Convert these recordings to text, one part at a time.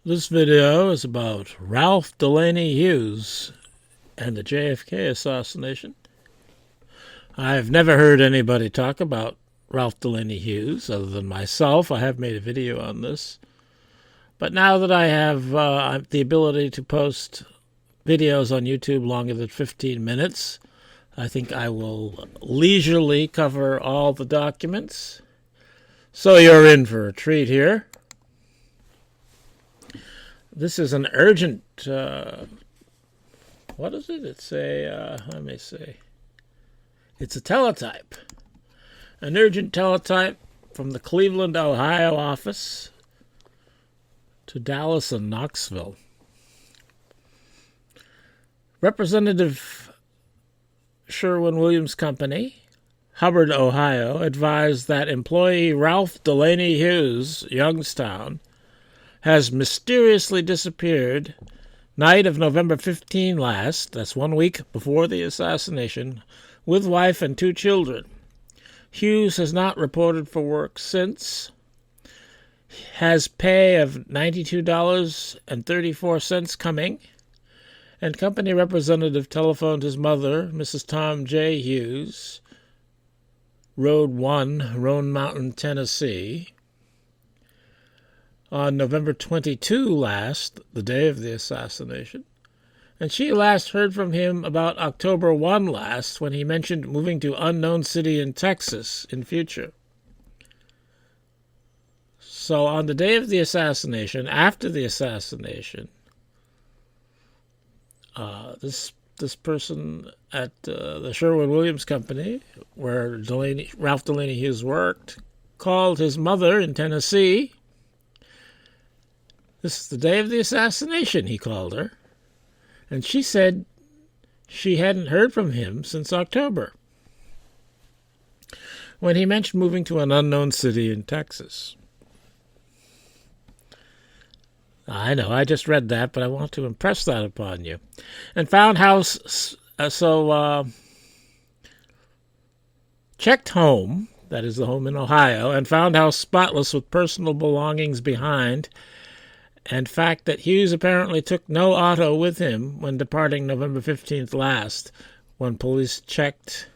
This video is about Ralph Delaney Hughes and the JFK assassination. I've never heard anybody talk about Ralph Delaney Hughes other than myself. I have made a video on this. But now that I have the ability to post videos on YouTube longer than 15 minutes, I think I will leisurely cover all the documents. So you're in for a treat here. This is an urgent, what is it? It's a, let me see. It's a teletype. An urgent teletype from the Cleveland, Ohio office to Dallas and Knoxville. Representative Sherwin-Williams Company, Hubbard, Ohio, advised that employee Ralph Delaney Hughes, Youngstown, has mysteriously disappeared night of November 15 last, that's 1 week before the assassination, with wife and 2 children. Hughes has not reported for work since, has pay of $92.34 coming, and company representative telephoned his mother, Mrs. Tom J. Hughes, Road 1, Roan Mountain, Tennessee, on November 22 last, the day of the assassination, and she last heard from him about October 1 last, when he mentioned moving to unknown city in Texas in future. So on the day of the assassination, after the assassination, this person at the Sherwin-Williams Company, where Ralph Delaney Hughes worked, called his mother in Tennessee. This is the day of the assassination, he called her. And she said she hadn't heard from him since October, when he mentioned moving to an unknown city in Texas. I know, I just read that, but I want to impress that upon you. And found house, checked home, that is the home in Ohio, and found house spotless with personal belongings behind, and fact that Hughes apparently took no auto with him when departing November 15th last. When police checked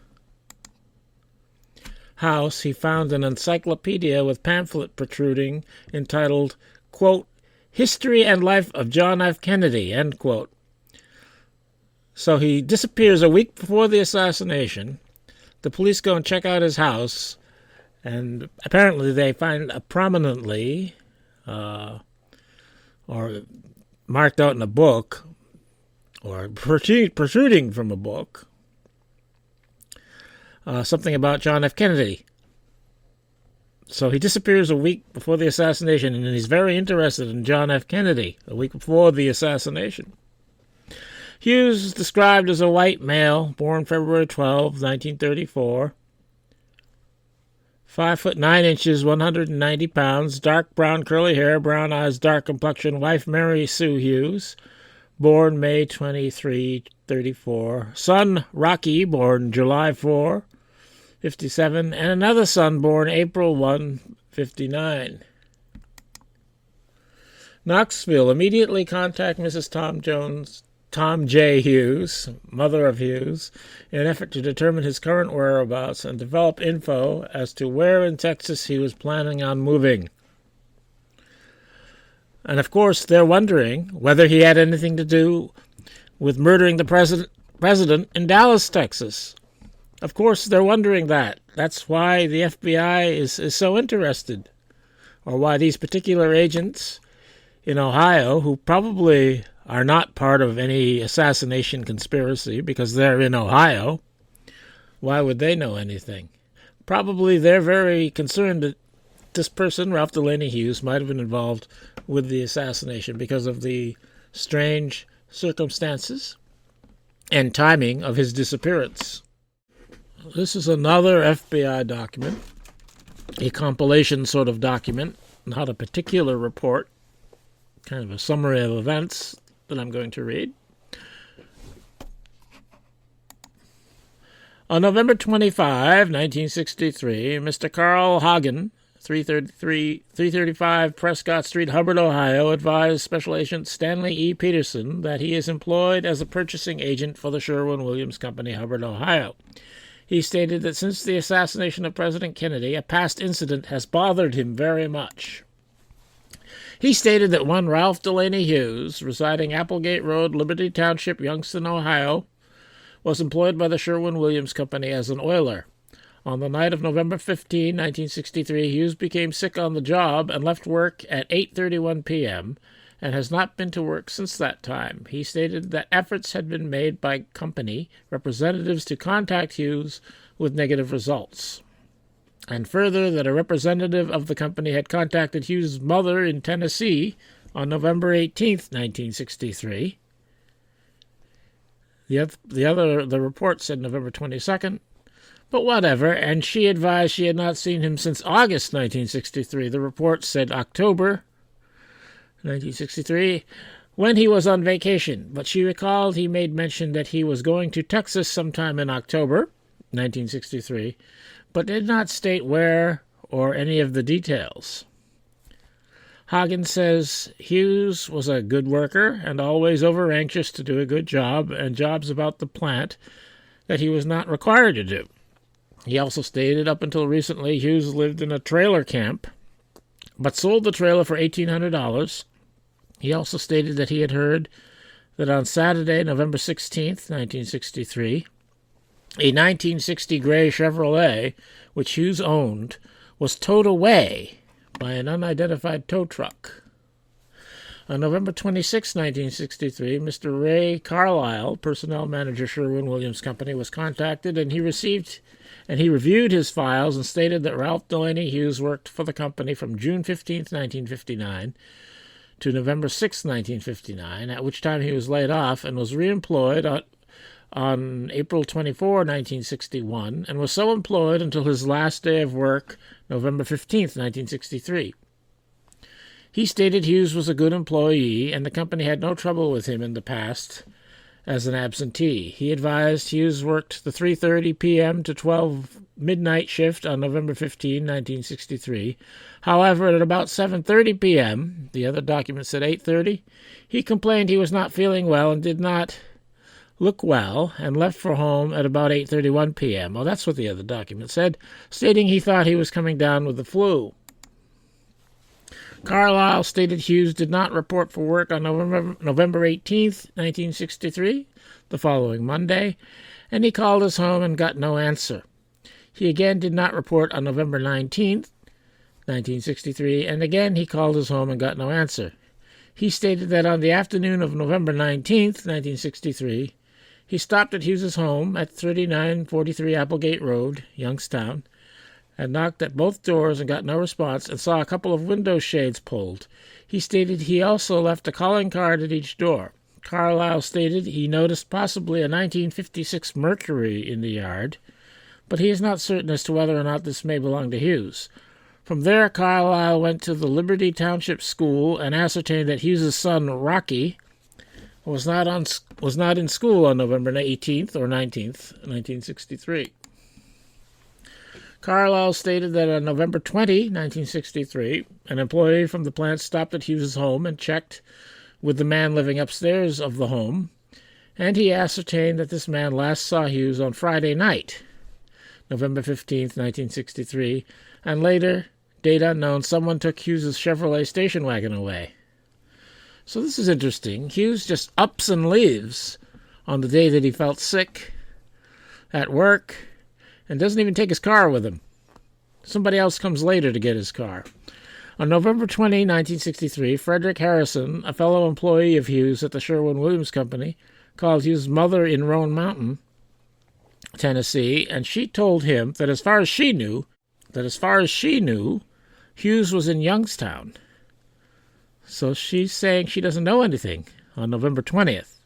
house, he found an encyclopedia with pamphlet protruding entitled, quote, History and Life of John F. Kennedy, end quote. So he disappears a week before the assassination. The police go and check out his house, and apparently they find prominently, or marked out in a book, or protruding from a book, something about John F. Kennedy. So he disappears a week before the assassination, and he's very interested in John F. Kennedy a week before the assassination. Hughes is described as a white male, born February 12, 1934, 5 foot 9 inches, 190 pounds, dark brown curly hair, brown eyes, dark complexion, wife Mary Sue Hughes, born May 23, 34, son Rocky, born July 4, 57, and another son born April 1, 59. Knoxville, immediately contact Mrs. Tom J. Hughes, mother of Hughes, in an effort to determine his current whereabouts and develop info as to where in Texas he was planning on moving. And of course, they're wondering whether he had anything to do with murdering the president in Dallas, Texas. Of course, they're wondering that. That's why the FBI is so interested, or why these particular agents in Ohio, who probably are not part of any assassination conspiracy because they're in Ohio, why would they know anything? Probably they're very concerned that this person, Ralph Delaney Hughes, might have been involved with the assassination because of the strange circumstances and timing of his disappearance. This is another FBI document, a compilation sort of document, not a particular report, kind of a summary of events that I'm going to read. On November 25, 1963, Mr. Carl Hagen, 335 Prescott Street, Hubbard, Ohio, advised Special Agent Stanley E. Peterson that he is employed as a purchasing agent for the Sherwin-Williams Company, Hubbard, Ohio. He stated that since the assassination of President Kennedy, a past incident has bothered him very much. He stated that one Ralph Delaney Hughes, residing Applegate Road, Liberty Township, Youngstown, Ohio, was employed by the Sherwin-Williams Company as an oiler. On the night of November 15, 1963, Hughes became sick on the job and left work at 8:31 p.m., and has not been to work since that time. He stated that efforts had been made by company representatives to contact Hughes with negative results, and further that a representative of the company had contacted Hughes' mother in Tennessee on November 18, 1963. The report said November 22nd, but whatever, and she advised she had not seen him since August 1963. The report said October 1963, when he was on vacation, but she recalled he made mention that he was going to Texas sometime in October 1963, but did not state where or any of the details. Hagen says Hughes was a good worker and always over-anxious to do a good job and jobs about the plant that he was not required to do. He also stated up until recently Hughes lived in a trailer camp, but sold the trailer for $1,800. He also stated that he had heard that on Saturday, November 16, 1963, a 1960 gray Chevrolet, which Hughes owned, was towed away by an unidentified tow truck. On November 26, 1963, Mr. Ray Carlisle, personnel manager, Sherwin-Williams Company, was contacted, and he reviewed his files and stated that Ralph Delaney Hughes worked for the company from June 15, 1959, to November 6, 1959, at which time he was laid off and was reemployed on April 24, 1961, and was so employed until his last day of work, November 15, 1963. He stated Hughes was a good employee, and the company had no trouble with him in the past as an absentee. He advised Hughes worked the 3:30 p.m. to 12 midnight shift on November 15, 1963. However, at about 7:30 p.m., the other document said 8:30, he complained he was not feeling well and did not look well, and left for home at about 8:31 p.m. Well, that's what the other document said, stating he thought he was coming down with the flu. Carlisle stated Hughes did not report for work on November 18, 1963, the following Monday, and he called his home and got no answer. He again did not report on November 19, 1963, and again he called his home and got no answer. He stated that on the afternoon of November 19, 1963, he stopped at Hughes's home at 3943 Applegate Road, Youngstown, and knocked at both doors and got no response, and saw a couple of window shades pulled. He stated he also left a calling card at each door. Carlisle stated he noticed possibly a 1956 Mercury in the yard, but he is not certain as to whether or not this may belong to Hughes. From there, Carlisle went to the Liberty Township School and ascertained that Hughes's son, Rocky, was not in school on November 18th or 19th, 1963. Carlisle stated that on November 20, 1963, an employee from the plant stopped at Hughes's home and checked with the man living upstairs of the home, and he ascertained that this man last saw Hughes on Friday night, November 15, 1963, and later, date unknown, someone took Hughes's Chevrolet station wagon away. So this is interesting. Hughes just ups and leaves on the day that he felt sick at work, and doesn't even take his car with him. Somebody else comes later to get his car. On November 20, 1963, Frederick Harrison, a fellow employee of Hughes at the Sherwin-Williams Company, called Hughes' mother in Roan Mountain, Tennessee, and she told him that as far as she knew, Hughes was in Youngstown. So she's saying she doesn't know anything on November 20th.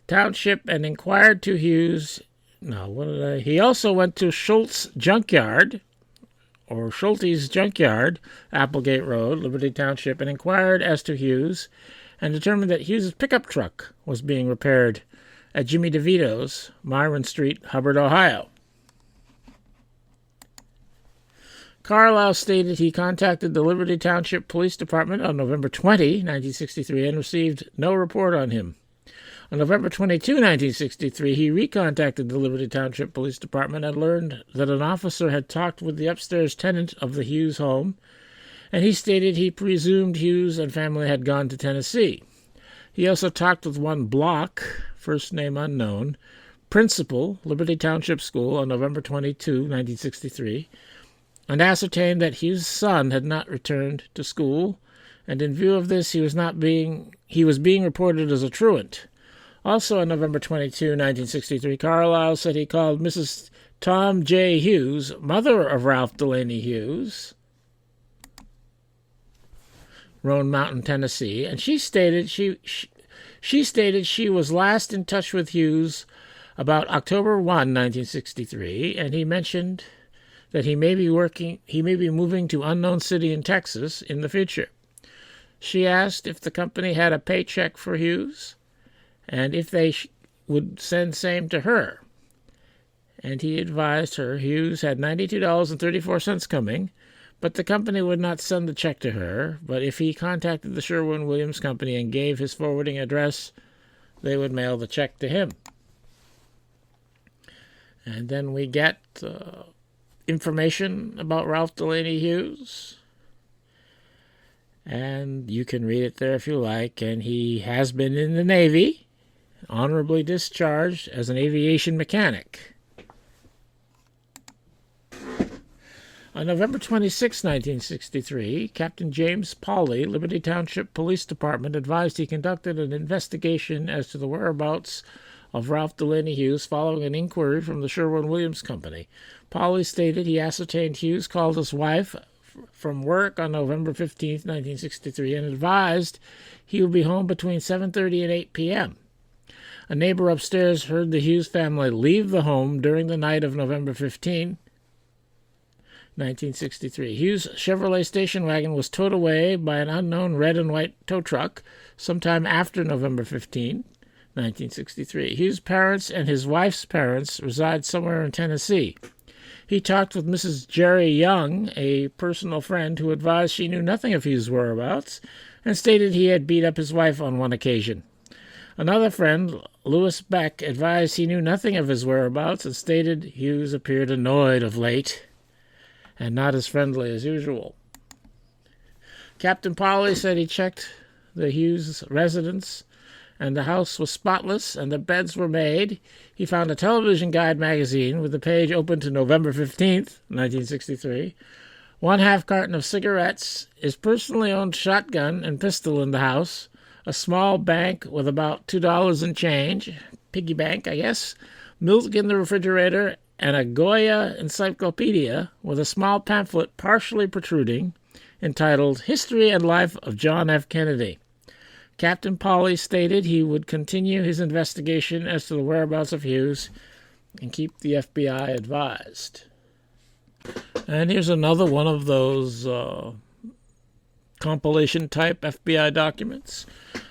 Township and inquired to Hughes. He also went to Schulte's Junkyard, Applegate Road, Liberty Township, and inquired as to Hughes, and determined that Hughes' pickup truck was being repaired at Jimmy DeVito's, Myron Street, Hubbard, Ohio. Carlisle stated he contacted the Liberty Township Police Department on November 20, 1963, and received no report on him. On November 22, 1963, he recontacted the Liberty Township Police Department and learned that an officer had talked with the upstairs tenant of the Hughes home, and he stated he presumed Hughes and family had gone to Tennessee. He also talked with one Block, first name unknown, principal, Liberty Township School, on November 22, 1963, and ascertained that Hughes' son had not returned to school, and in view of this he was being reported as a truant. Also on November 22, 1963, Carlisle said he called Mrs. Tom J. Hughes, mother of Ralph Delaney Hughes, Roan Mountain, Tennessee, and she stated she was last in touch with Hughes about October 1, 1963, and he mentioned that he may be moving to unknown city in Texas in the future. She asked if the company had a paycheck for Hughes, and if they would send same to her. And he advised her Hughes had $92.34 coming, but the company would not send the check to her, but if he contacted the Sherwin-Williams Company and gave his forwarding address, they would mail the check to him. And then we get information about Ralph Delaney Hughes, and you can read it there if you like. And he has been in the Navy, honorably discharged as an aviation mechanic. On November 26, 1963, Captain James Pauley, Liberty Township Police Department, advised he conducted an investigation as to the whereabouts of Ralph Delaney Hughes following an inquiry from the Sherwin-Williams Company. Pauley stated he ascertained Hughes called his wife from work on November 15, 1963, and advised he would be home between 7:30 and 8 p.m. A neighbor upstairs heard the Hughes family leave the home during the night of November 15, 1963. Hughes' Chevrolet station wagon was towed away by an unknown red and white tow truck sometime after November 15, 1963. Hughes' parents and his wife's parents reside somewhere in Tennessee. He talked with Mrs. Jerry Young, a personal friend, who advised she knew nothing of Hughes' whereabouts and stated he had beat up his wife on one occasion. Another friend, Louis Beck, advised he knew nothing of his whereabouts and stated Hughes appeared annoyed of late and not as friendly as usual. Captain Pauley said he checked the Hughes residence, and the house was spotless, and the beds were made. He found a television guide magazine with the page open to November 15th, 1963, 1/2 carton of cigarettes, his personally owned shotgun and pistol in the house, a small bank with about $2 in change, piggy bank, I guess, milk in the refrigerator, and a Goya encyclopedia with a small pamphlet partially protruding entitled History and Life of John F. Kennedy. Captain Pauley stated he would continue his investigation as to the whereabouts of Hughes and keep the FBI advised. And here's another one of those compilation-type FBI documents.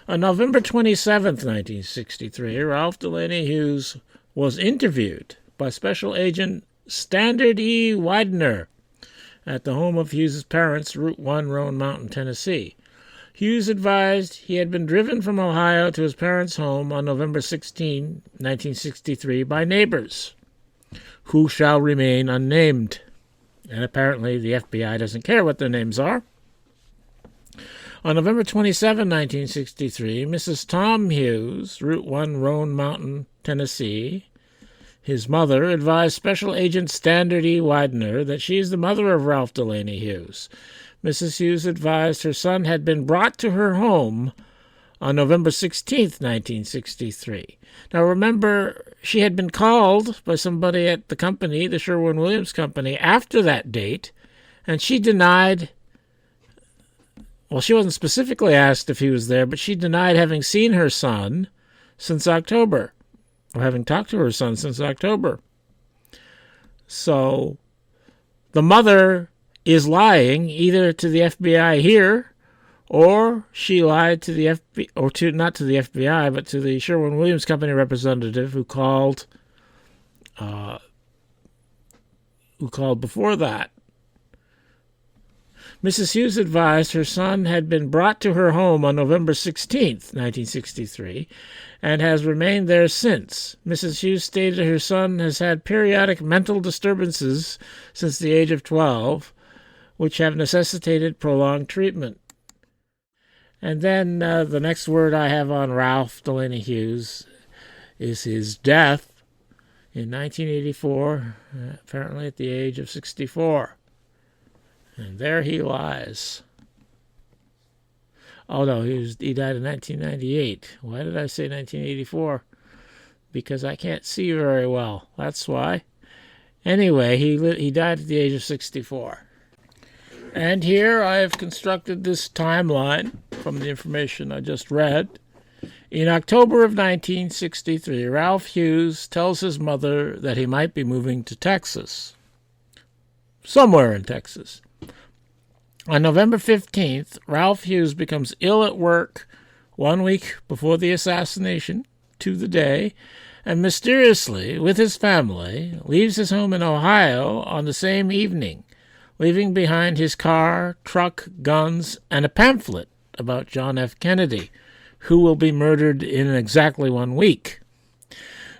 On November 27th, 1963, Ralph Delaney Hughes was interviewed by Special Agent Standard E. Widener at the home of Hughes' parents, Route 1, Roan Mountain, Tennessee. Hughes advised he had been driven from Ohio to his parents' home on November 16, 1963, by neighbors, who shall remain unnamed. And apparently the FBI doesn't care what their names are. On November 27, 1963, Mrs. Tom Hughes, Route 1, Roan Mountain, Tennessee, his mother, advised Special Agent Standard E. Widener that she is the mother of Ralph Delaney Hughes. Mrs. Hughes advised her son had been brought to her home on November 16, 1963. Now remember, she had been called by somebody at the company, the Sherwin-Williams Company, after that date, and she denied, well, she wasn't specifically asked if he was there, but she denied having seen her son since October, or having talked to her son since October. So the mother is lying either to the FBI here, or she lied to the FBI, or to not to the FBI, but to the Sherwin-Williams Company representative who called before that. Mrs. Hughes advised her son had been brought to her home on November 16th, 1963, and has remained there since. Mrs. Hughes stated her son has had periodic mental disturbances since the age of 12, which have necessitated prolonged treatment. And then the next word I have on Ralph Delaney Hughes is his death in 1984, apparently at the age of 64. And there he lies. Oh, no, he died in 1998. Why did I say 1984? Because I can't see very well. That's why. Anyway, he died at the age of 64. And here I have constructed this timeline from the information I just read. In October of 1963, Ralph Hughes tells his mother that he might be moving to Texas. Somewhere in Texas. On November 15th, Ralph Hughes becomes ill at work 1 week before the assassination, to the day, and mysteriously, with his family, leaves his home in Ohio on the same evening, leaving behind his car, truck, guns, and a pamphlet about John F. Kennedy, who will be murdered in exactly 1 week.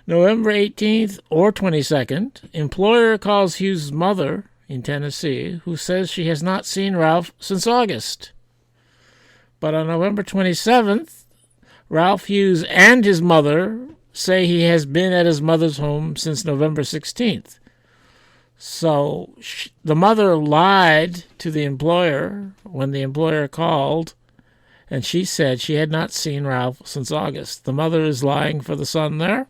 November 18th or 22nd, employer calls Hughes' mother in Tennessee, who says she has not seen Ralph since August. But on November 27th, Ralph Hughes and his mother say he has been at his mother's home since November 16th. So the mother lied to the employer when the employer called, and she said she had not seen Ralph since August. The mother is lying for the son there.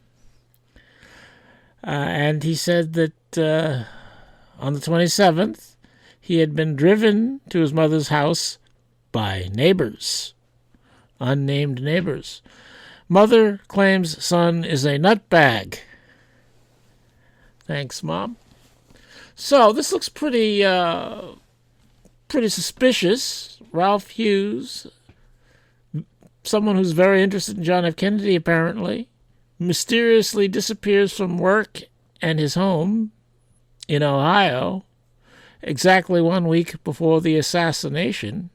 And he said that on the 27th, he had been driven to his mother's house by neighbors, unnamed neighbors. Mother claims son is a nutbag. Thanks, Mom. So this looks pretty suspicious. Ralph Hughes, someone who's very interested in John F. Kennedy, apparently, mysteriously disappears from work and his home in Ohio exactly 1 week before the assassination.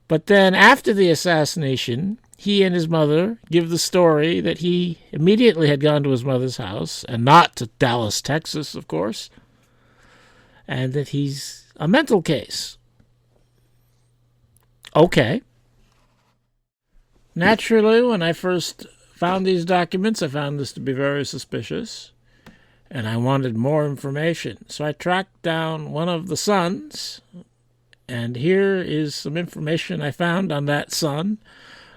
But then after the assassination, he and his mother give the story that he immediately had gone to his mother's house, and not to Dallas, Texas, of course, and that he's a mental case. Okay. Naturally, when I first found these documents, I found this to be very suspicious, and I wanted more information. So I tracked down one of the sons, and here is some information I found on that son.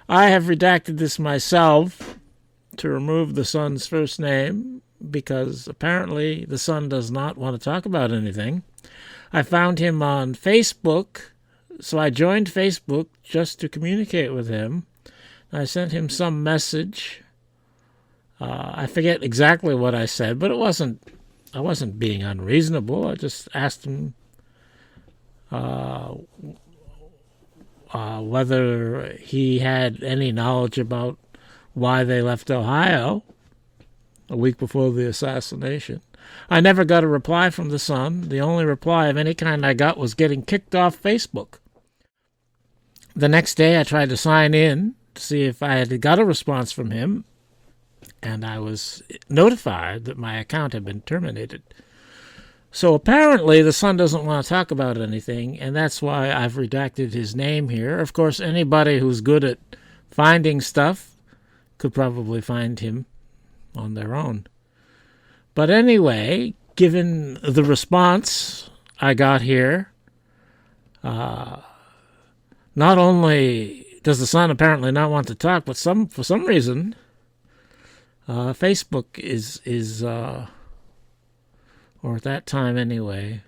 I have redacted this myself to remove the son's first name, because apparently the son does not want to talk about anything. I found him on Facebook, so I joined Facebook just to communicate with him. I sent him some message. I forget exactly what I said, but I wasn't being unreasonable. I just asked him whether he had any knowledge about why they left Ohio a week before the assassination. I never got a reply from the son. The only reply of any kind I got was getting kicked off Facebook. The next day I tried to sign in to see if I had got a response from him, and I was notified that my account had been terminated. So apparently the son doesn't want to talk about anything, and that's why I've redacted his name here. Of course, anybody who's good at finding stuff could probably find him on their own. But anyway, given the response I got here, not only does the son apparently not want to talk, but for some reason, Facebook is or at that time anyway,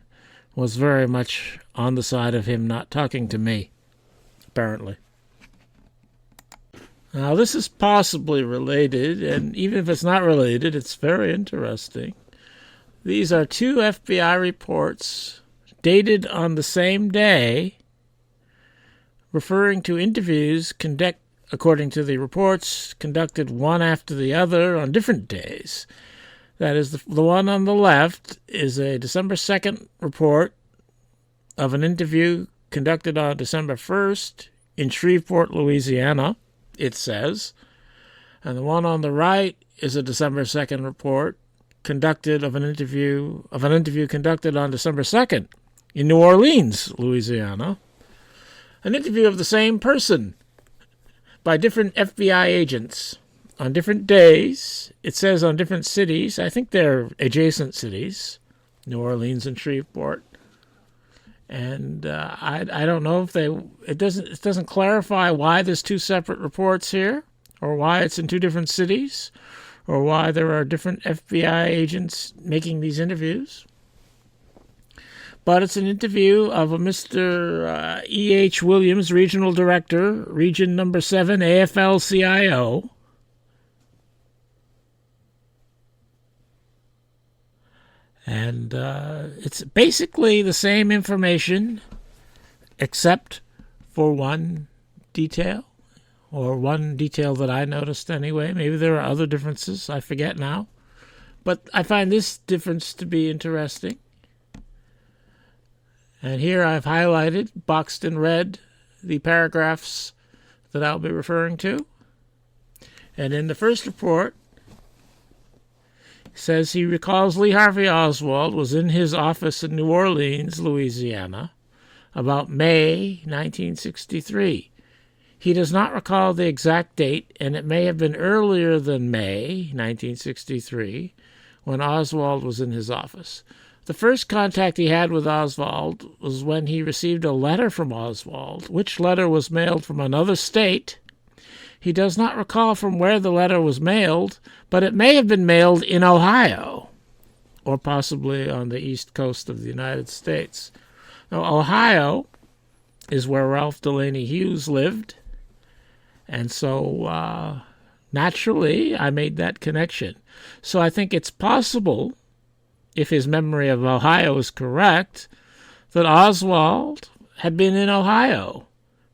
was very much on the side of him not talking to me, apparently. Now, this is possibly related, and even if it's not related, it's very interesting. These are two FBI reports dated on the same day, referring to interviews according to the reports, conducted one after the other on different days. That is, the one on the left is a December 2nd report of an interview conducted on December 1st in Shreveport, Louisiana, it says. And the one on the right is a December 2nd report conducted of an interview conducted on December 2nd in New Orleans, Louisiana. An interview of the same person by different FBI agents on different days. It says on different cities. I think they're adjacent cities, New Orleans and Shreveport. And I don't know if it doesn't clarify why there's two separate reports here, or why it's in two different cities, or why there are different FBI agents making these interviews. But it's an interview of a Mr. E.H. Williams, Regional Director, Region Number 7, AFL-CIO. And it's basically the same information, except for one detail, or one detail that I noticed anyway. Maybe there are other differences. I forget now. But I find this difference to be interesting. And here I've highlighted, boxed in red, the paragraphs that I'll be referring to. And in the first report, it says he recalls Lee Harvey Oswald was in his office in New Orleans, Louisiana, about May 1963. He does not recall the exact date, and it may have been earlier than May 1963, when Oswald was in his office. The first contact he had with Oswald was when he received a letter from Oswald, which letter was mailed from another state. He does not recall from where the letter was mailed, but it may have been mailed in Ohio, or possibly on the east coast of the United States. Now, Ohio is where Ralph Delaney Hughes lived, and so naturally I made that connection. So I think it's possible, if his memory of Ohio is correct, that Oswald had been in Ohio,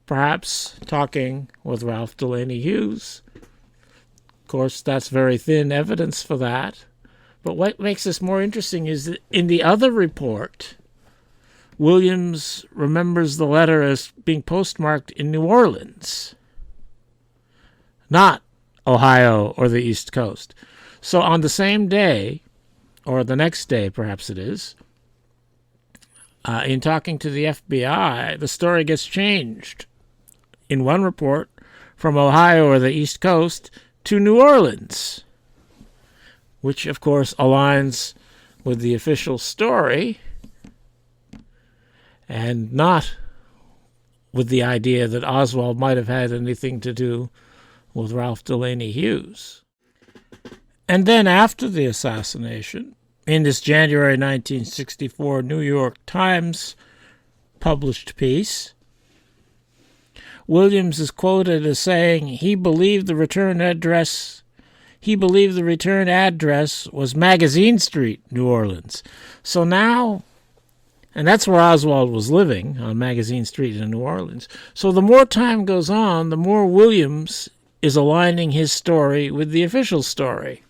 perhaps talking with Ralph Delaney Hughes. Of course, that's very thin evidence for that. But what makes this more interesting is that in the other report, Williams remembers the letter as being postmarked in New Orleans, not Ohio or the East Coast. So on the same day, or the next day, perhaps it is, in talking to the FBI, the story gets changed in one report from Ohio or the East Coast to New Orleans, which, of course, aligns with the official story and not with the idea that Oswald might have had anything to do with Ralph Delaney Hughes. And then after the assassination, in this January 1964 New York Times published piece, Williams is quoted as saying he believed the return address was Magazine Street, New Orleans. So now, and that's where Oswald was living, on Magazine Street in New Orleans. So the more time goes on, the more Williams is aligning his story with the official story.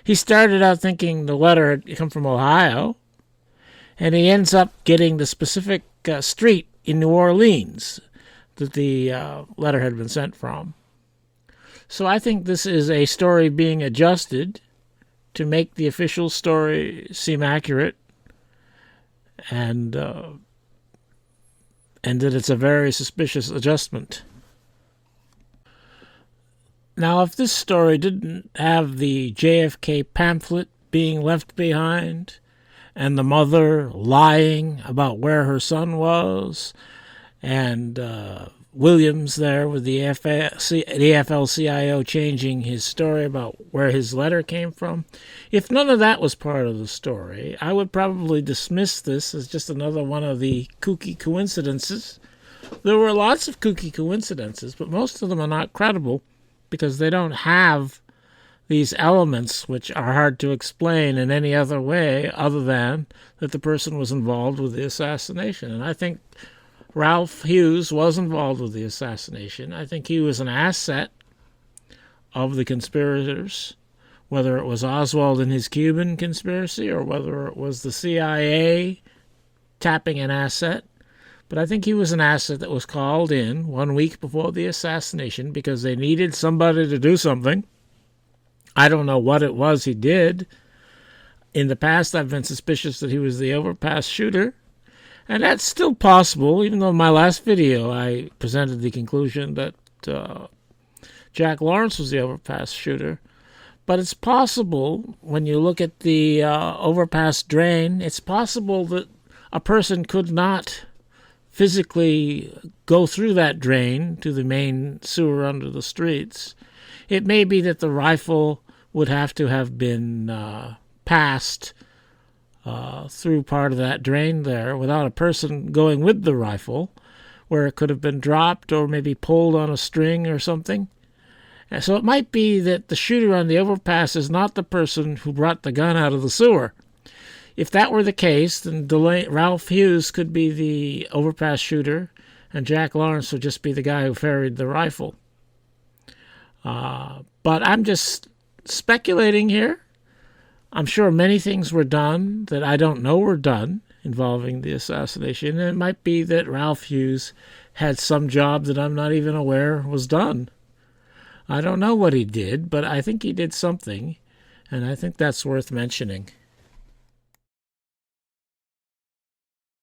He started out thinking the letter had come from Ohio, and he ends up getting the specific street in New Orleans that the letter had been sent from. So I think this is a story being adjusted to make the official story seem accurate, and that it's a very suspicious adjustment. Now, if this story didn't have the JFK pamphlet being left behind and the mother lying about where her son was and Williams there with the AFL-CIO changing his story about where his letter came from, if none of that was part of the story, I would probably dismiss this as just another one of the kooky coincidences. There were lots of kooky coincidences, but most of them are not credible, because they don't have these elements which are hard to explain in any other way other than that the person was involved with the assassination. And I think Ralph Hughes was involved with the assassination. I think he was an asset of the conspirators, whether it was Oswald and his Cuban conspiracy or whether it was the CIA tapping an asset. But I think he was an asset that was called in 1 week before the assassination because they needed somebody to do something. I don't know what it was he did. In the past, I've been suspicious that he was the overpass shooter. And that's still possible, even though in my last video I presented the conclusion that Jack Lawrence was the overpass shooter. But it's possible, when you look at the overpass drain, it's possible that a person could not physically go through that drain to the main sewer under the streets. It may be that the rifle would have to have been passed through part of that drain there without a person going with the rifle, where it could have been dropped or maybe pulled on a string or something. And so it might be that the shooter on the overpass is not the person who brought the gun out of the sewer. If that were the case, then Ralph Hughes could be the overpass shooter, and Jack Lawrence would just be the guy who ferried the rifle. But I'm just speculating here. I'm sure many things were done that I don't know were done involving the assassination. And it might be that Ralph Hughes had some job that I'm not even aware was done. I don't know what he did, but I think he did something, and I think that's worth mentioning.